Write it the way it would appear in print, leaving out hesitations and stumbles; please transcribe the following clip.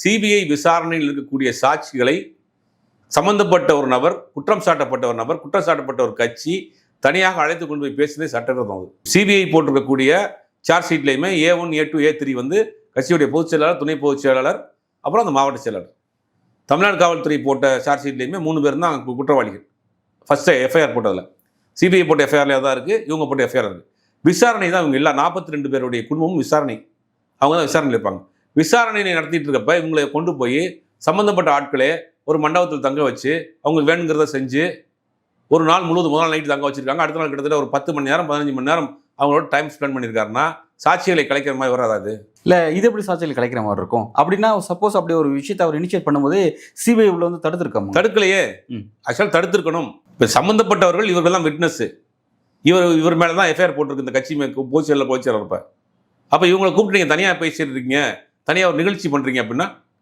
CBI விசாரணையில் இருக்கக்கூடிய சாட்சிகளை சம்பந்தப்பட்ட ஒரு நபர், குற்றம் சாட்டப்பட்ட ஒரு நபர், குற்றம் சாட்டப்பட்ட ஒரு கட்சி தனியாக அழைத்து கொண்டு போய் பேசுனதே சட்டவிரோதம். சிபிஐ போட்டிருக்கக்கூடிய சார்ஜ் ஷீட்லையுமே A1, A2, A3 வந்து கட்சியுடைய பொதுச் செயலாளர், துணை பொதுச் செயலாளர், அப்புறம் அந்த மாவட்ட செயலாளர். தமிழ்நாடு காவல்துறை போட்ட சார்ஜ் ஷீட்லையுமே 3 பேர் தான் குற்றவாளிகள். ஃபர்ஸ்ட் எஃப்ஐஆர் போட்டதில் சிபிஐ போட்ட எஃப்ஐஆர்ல தான் இருக்குது, இவங்க போட்ட எஃப்ஐஆர் இருக்குது. விசாரணை தான் இவங்க இல்லை, 42 பேருடைய குடும்பமும் விசாரணை, அவங்க தான் விசாரணையில் இருப்பாங்க. விசாரணையை நடத்திட்டு இருக்கப்ப இவங்களை கொண்டு போய் சம்மந்தப்பட்ட ஆட்களே ஒரு மண்டபத்தில் தங்க வச்சு அவங்களுக்கு வேணுங்கிறத செஞ்சு ஒரு நாள் முழுவதும் முதல் நைட்டு தங்க வச்சிருக்காங்க. அடுத்த நாள் கிட்டத்தட்ட ஒரு 10 மணி நேரம் 15 மணி நேரம் அவங்களோட டைம் ஸ்பெண்ட் பண்ணியிருக்காருன்னா சாட்சிகளை கலைக்கிற மாதிரி வராது. இல்லை, இது எப்படி சாட்சிகள் கிடைக்கிற மாதிரி இருக்கும்? அப்படின்னா சப்போஸ் அப்படி ஒரு விஷயத்தை அவர் இனிஷியேட் பண்ணும்போது சிபிஐ உள்ள வந்து தடுத்துருக்காங்க. தடுக்கலையே, ஆக்சுவலாக தடுத்திருக்கணும். இப்போ சம்மந்தப்பட்டவர்கள் இவர்கள் தான் விட்னஸ். இவர் மேலே தான் எஃப்ஐஆர் போட்டிருக்கு இந்த கட்சி பொதுச் செயலாளர் இருப்ப. அப்போ இவங்களை கூப்பிட்டு நீங்கள் தனியாக பேசிட்டு இருக்கீங்க, தனியாக ஒரு நிகழ்ச்சி பண்ணுறீங்க அப்படின்னா